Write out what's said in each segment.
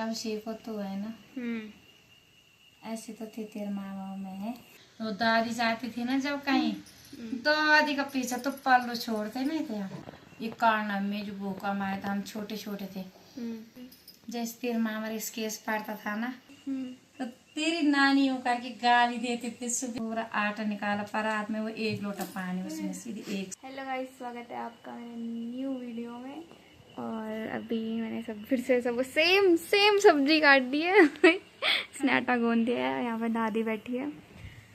अब सीखो तो है ना। ऐसे तो थे तेरे मामा में है। वो दादी जाती थी ना जब कहीं, दादी का पीछा तो पल्लू छोड़ते नहीं थे हम। ये कारणा में जो भूखा मारा था, हम छोटे छोटे थे। जैसे तेरे मामा इस केस पड़ता था ना, तो तेरी नानी होकर के गाली देते थे। सुबह पूरा आटा निकाला परात में, वो एक लोटा पानी उसमें सीधी एक। हेलो गाइस, स्वागत है आपका मेरे न्यू वीडियो में। और अभी मैंने सब फिर से सब सेम सब्जी काट दी है। इसने आटा गूंद दिया है। यहाँ पर दादी बैठी है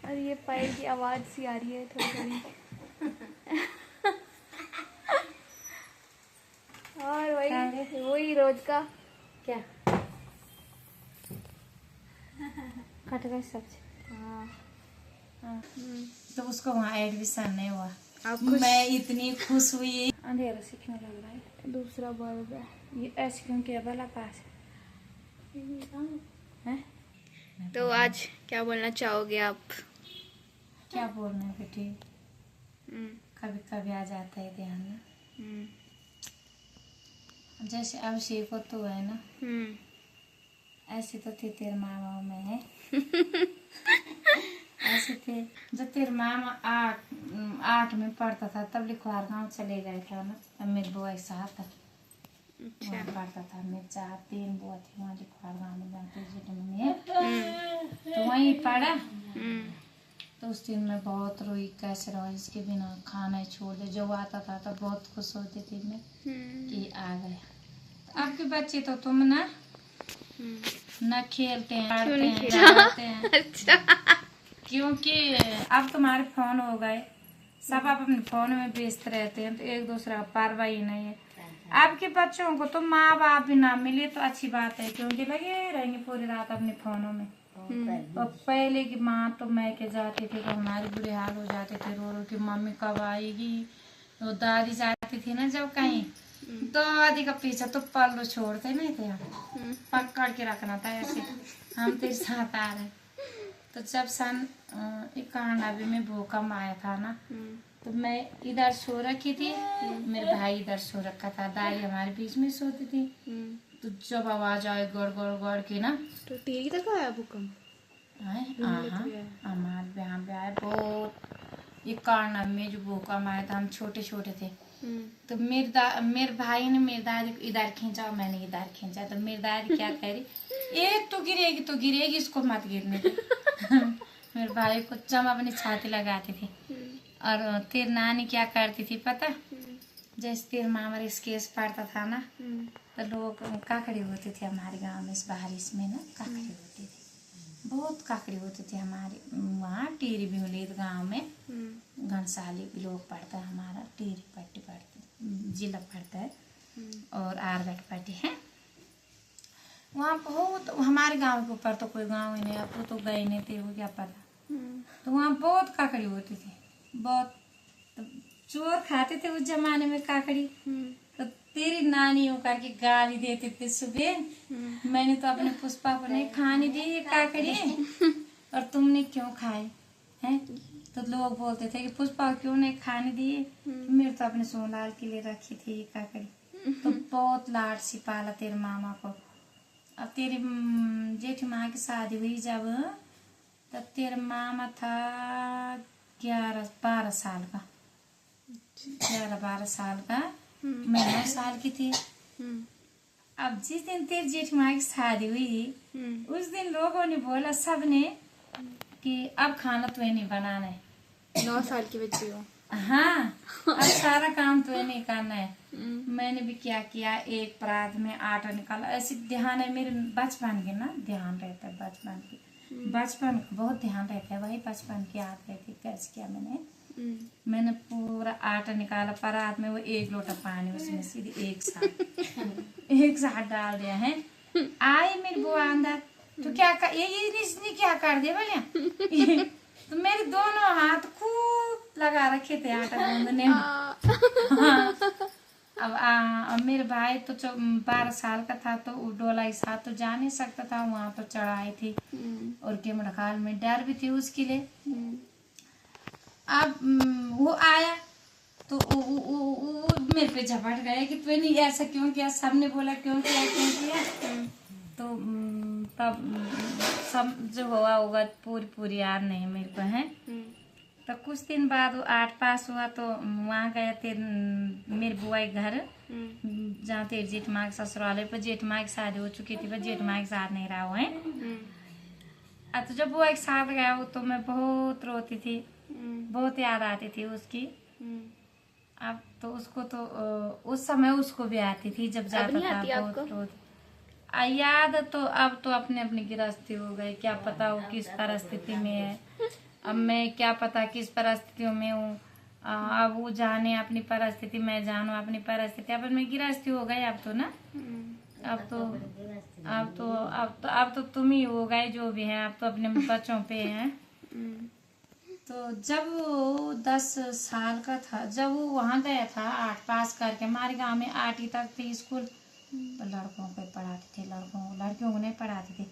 और ये पैर की आवाज़ सी आ रही है थोड़ी और वही रोज का क्या कट गई सब्जी। हाँ। तो उसको वहाँ एडमिशन नहीं हुआ। मैं इतनी खुश हुई। अंधेरा सीखने लग रहा है। दूसरा बल्ब है ये ऐसे क्यों किया भला पास है? तो आज क्या बोलना चाहोगे आप? क्या बोलना है बेटी, कभी कभी आ जाता है ध्यान में। जैसे अब सीखो तो है ना। ऐसे तो थे तेरे मामा में है। ऐसे थे जब तेरे मामा आठ में पढ़ता था तब लिखवार गाँव चले गए थे ना। तब मेरी बुआ साथ वहाँ पढ़ता था। मेरे 4-3 बुआ थी वहाँ लिखवार गाँव में में तो वहीं पढ़ा। तो उस दिन मैं बहुत रोई, कैसे रहा इसके बिना, खाना ही छोड़ दे। जब आता था तब बहुत खुश होती थी मैं कि आ गया। अब के बच्चे तो तुम ना खेलते हैं, पढ़ते हैं, जाते हैं। अच्छा। क्योंकि अब तुम्हारे फोन हो गए, सब आप अपने फोन में व्यस्त रहते हैं, तो एक दूसरे का परवाह ही नहीं है। आपके बच्चों को तो माँ बाप भी ना मिले तो अच्छी बात है, क्योंकि लगे रहेंगे पूरी रात अपने फोनों में। और पहले की माँ तो मैं के जाती थी तो हमारे बुरे हाल हो जाते थे, रो रो कि मम्मी कब आएगी। तो दादी जाती थी ना जब कहीं, दादी का पीछा तो पल्लू छोड़ते नहीं थे हम। पकड़ के रखना था ऐसे, हम तेरे साथ आ रहे। तो जब सन 91 में भूकंप आया था ना, तो मैं इधर सो रखी थी, मेरे भाई इधर सो रखा था, दादी हमारे बीच में सोती थी। तो जब आवाज आए गड़ गड़ गड़ के ना, तो तेरी तक आया भूकंप? हमारे यहाँ पे आया बहुत। ये कारणा में जो भूकंप आया था, हम छोटे छोटे थे। तो मेरे भाई ने मेरी दादी को इधर खींचा और मैंने इधर खींचा। तो मेरी दादी क्या कह रही, ये तो गिरेगी इसको मत गिरने दे। मेरे भाई को जम अपनी छाती लगाती थी। और तेरी नानी क्या करती थी पता, जैसे तेरे मामा इस केस पड़ता था ना, तो लोग काकड़ी होती थी हमारे गांव में। इस बारिश में ना काकड़ी होती थी, बहुत काकड़ी होती थी हमारे वहाँ टीरी बिमलीत गांव में। घनसाली लोग पड़ता है हमारा, टीरी पट्टी पड़ती जिला पड़ता है और आरगट पट्टी है। वहाँ बहुत, हमारे गांव के ऊपर तो कोई गांव ही नहीं, आपको तो गए नहीं थे, वो क्या पता। तो वहाँ बहुत काकड़ी होती थी, बहुत। तो चोर खाते थे उस जमाने में काकड़ी। तो तेरी नानी होकर के गाली देते थे सुबह। मैंने तो अपने पुष्पा को नहीं खाने दी ये काकड़ी, और तुमने क्यों खाए हैं? तो लोग बोलते थे कि पुष्पा क्यों नहीं खाने दिए। मेरे तो अपने सोनाल के लिए रखी थी ये काकड़ी। तो बहुत लाड सी पाला तेरे मामा को। अब तेरी जेठी माँ की शादी हुई जब, तब तेरा मामा था 11-12 साल का। 11-12 साल का, मैं 9 साल की थी। अब जिस दिन तेरी जेठी माँ की शादी हुई, उस दिन लोगों ने बोला सबने कि अब खाना तो नहीं बनाना है। 9 साल की बच्ची हो? हाँ, अब सारा काम तो नहीं करना है। मैंने भी क्या किया, एक परात में आटा निकाला। ऐसे ध्यान है मेरे बचपन के ना, ध्यान रहता है बचपन की, बचपन बहुत ध्यान रहता है। वही बचपन की याद रहती। कैसे किया मैंने पूरा आटा निकाला परात में, वो एक लोटा पानी उसमें सीधी एक साथ डाल दिया है। आई मेरी बुआ अंदर, तो क्या कर, ये इसने क्या कर दिया बोले। तो मेरे दोनों हाथ खूब लगा रखे थे आटा गूंदने में। हाँ। अब मेरे भाई तो 12 साल का था, तो डोला के साथ तो जा नहीं सकता था, वहां तो चढ़ाई थी और केमड़खाल में डर भी थी उसके लिए। अब वो आया तो वो मेरे पे झपट गया कि तूने ऐसा क्यों किया। सबने बोला क्यों किया। तो तब सब जो हुआ होगा पूरी याद नहीं मेरे को है। तो कुछ दिन बाद वो 8 पास हुआ तो वहाँ गए थे मेरे बुआ के घर, जहाँ थे जेठ माँ के ससुराल पर। जेठ माँ की शादी हो चुकी थी पर जेठ माँ के साथ नहीं रहा हुआ है। तो जब बुआ के साथ गया वो तो मैं बहुत रोती थी, बहुत याद आती थी उसकी। अब तो उसको तो उस समय उसको भी आती थी जब जाता था, बहुत रोती। याद तो अब तो अपने अपनी गृहस्थी हो गई, क्या पता वो किस परिस्थिति में है, अब मैं क्या पता किस परिस्थितियों में हूँ। अब वो जाने अपनी परिस्थिति, मैं जानू अपनी परिस्थिति। अब मैं गृहस्थी हो गई अब तो ना। अब तो तुम ही हो गए जो भी है, अब तो अपने बच्चों पे हैं। तो जब वो 10 साल का था, जब वो वहाँ गया था 8 पास करके, हमारे गांव में 8वीं तक थी स्कूल। तो लड़कों को पढ़ाते थे, लड़कियों को नहीं पढ़ाते थे।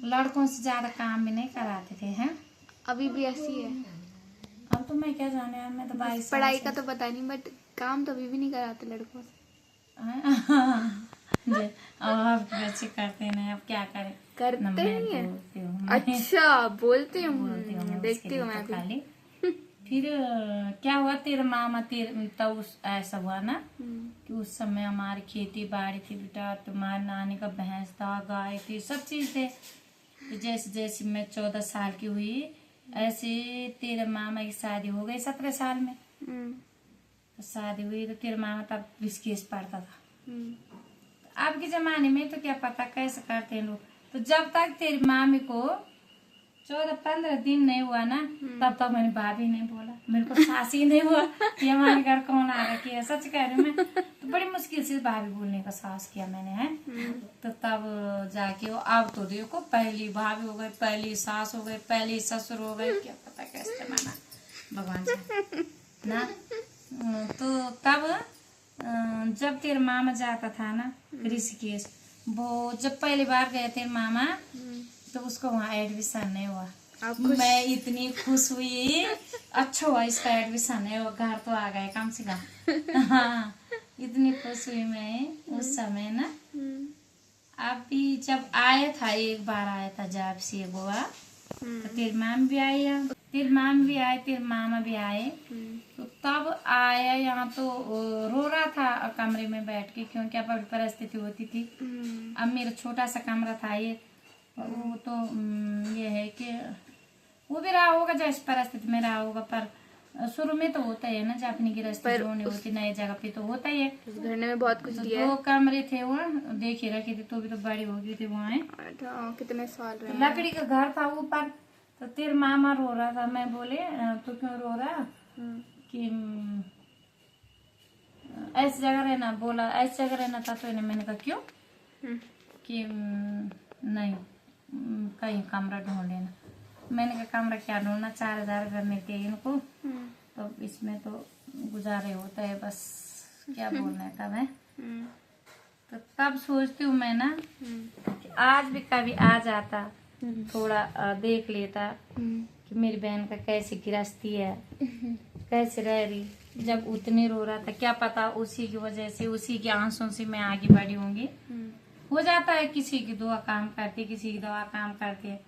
लड़कों से ज्यादा काम भी नहीं कराते थे हैं। अभी भी ऐसी है? अब तो मैं क्या जाने यार, मैं तो 22 पढ़ाई का तो पता नहीं, बट काम तो अभी भी नहीं कराते लड़कों से। अब बच्चे करते नहीं, अब क्या करें, करते नहीं है? अच्छा, बोलती हूँ, देखती हूँ मैं भी। फिर क्या हुआ, तेरा मामा तब ऐसा हुआ ना कि उस समय हमारी खेती बाड़ी थी बेटा, तुम्हारे नानी का भैंस था, गाय थी, सब चीज थे। तो जैसे जैसे मैं 14 साल की हुई ऐसे तेरे मामा की शादी हो गई 17 साल में। तो शादी हुई तो तेरे मामा तब विस्केस पढ़ता था। अब के जमाने में तो क्या पता कैसे करते हैं लोग। तो जब तक तेरी मामी को 14-15 दिन नहीं हुआ ना, तब तक मैंने भाभी नहीं बोला, मेरे को सास ही नहीं हुआ कि हमारे घर कौन आ रखी है। सच कह रही हूँ मैं, तो बड़ी मुश्किल से भाभी बोलने का साहस किया मैंने है। तो तब जाके वो, अब तो देखो पहली भाभी हो गई, पहली सास हो गई, पहली ससुर हो गई, क्या पता कैसे माना भगवान से ना। तो तब जब तेरे मामा जाता था ना ऋषिकेश, वो जब पहली बार गए तेरे मामा, तो उसको वहाँ एडमिशन नहीं हुआ। मैं इतनी खुश हुई, अच्छा हुआ इसका एडमिशन नहीं हुआ, घर तो आ गए कम से कम। हाँ, इतनी खुश हुई मैं उस समय ना। अभी जब आया था, एक बार आया था जब से गोवा, तो तेरी माम भी आई है, तेरी माम भी आए, तेरे मामा भी आए। तो तब आया यहाँ तो रो रहा था कमरे में बैठ के, क्योंकि अब परिस्थिति होती थी। अब मेरा छोटा सा कमरा था ये, वो तो ये है कि वो भी रहा होगा जैसे परिस्थिति में रहा होगा, पर शुरू में तो होता है ना, जब अपनी गृहस्थी जो नहीं होती नई जगह पे तो होता ही है। उस घर में बहुत कुछ दिया है। 2 कमरे थे वो, देखे रखे थे, तो भी तो बड़ी हो गई थी वहाँ। कितने साल रहे? लकड़ी का घर था ऊपर। तो तेरे मामा रो रहा था, मैं बोले तू क्यों रो रहा, कि ऐसी जगह रहना, बोला ऐसी जगह रहना था। तो मैंने कहा क्यों, कि नहीं कहीं कमरा ढूंढ लेना। मैंने कहा कमरा क्या ढूंढना, 4,000 रुपये मिलते हैं इनको, तो इसमें तो गुजारे होता है, बस क्या बोलना है तब है। तो तब सोचती हूँ मैं ना कि आज भी कभी आ जाता, थोड़ा देख लेता कि मेरी बहन का कैसी गृहस्थी है, कैसे रह रही। जब उतने रो रहा था, क्या पता उसी की वजह से, उसी के आंसुओं से मैं आगे बढ़ी होंगी। हो जाता है, किसी की दुआ काम करती, किसी की दवा काम करती है,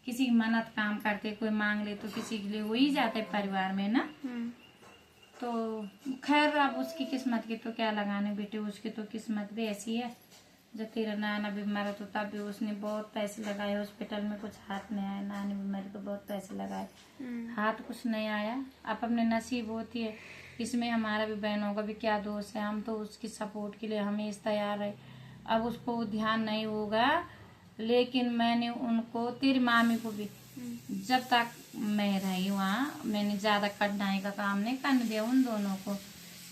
किसी की मन्नत काम करते, कोई मांग ले तो किसी के लिए हो ही जाते परिवार में ना। तो खैर अब उसकी किस्मत की तो क्या लगाने बेटे, उसकी तो किस्मत भी ऐसी है। जब तेरा नाना बीमार तो तब भी उसने बहुत पैसे लगाए हॉस्पिटल में, कुछ हाथ नहीं आया। नानी बीमारी को बहुत पैसे लगाए, हाथ कुछ नहीं आया। अब अपने नसीब होती है, इसमें हमारा भी बहनों का भी क्या दोष है। हम तो उसकी सपोर्ट के लिए हमेशा तैयार है। अब उसको ध्यान नहीं होगा, लेकिन मैंने उनको, तेरी मामी को भी, जब तक मैं रही वहाँ, मैंने ज्यादा कठिनाई का काम नहीं करने दिया उन दोनों को,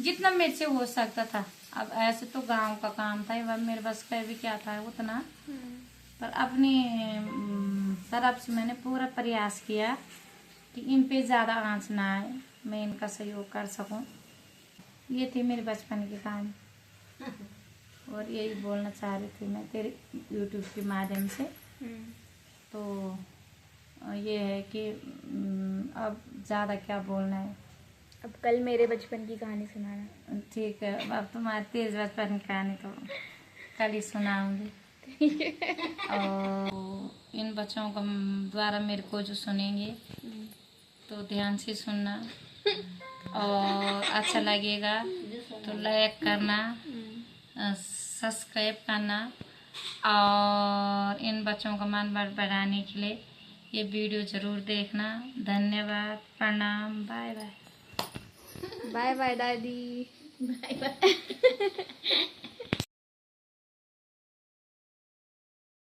जितना मेरे से हो सकता था। अब ऐसे तो गांव का काम था, वह मेरे बस का भी क्या था उतना, पर अपनी तरफ से मैंने पूरा प्रयास किया कि इन पे ज्यादा आंच ना आए, मैं इनका सहयोग कर सकूं। ये थी मेरे बचपन की कहानी, और यही बोलना चाह रही थी मैं तेरे यूट्यूब के माध्यम से। तो ये है कि अब ज़्यादा क्या बोलना है। अब कल मेरे बचपन की कहानी सुनाना। ठीक है, अब तुम्हारी तेज बचपन की कहानी तो कल ही सुनाऊंगी। और इन बच्चों को द्वारा मेरे को जो सुनेंगे तो ध्यान से सुनना, और अच्छा लगेगा तो लाइक करना, सब्सक्राइब करना, और इन बच्चों का मन बढ़ाने के लिए ये वीडियो ज़रूर देखना। धन्यवाद, प्रणाम, बाय बाय। बाय बाय दादी। Bye bye.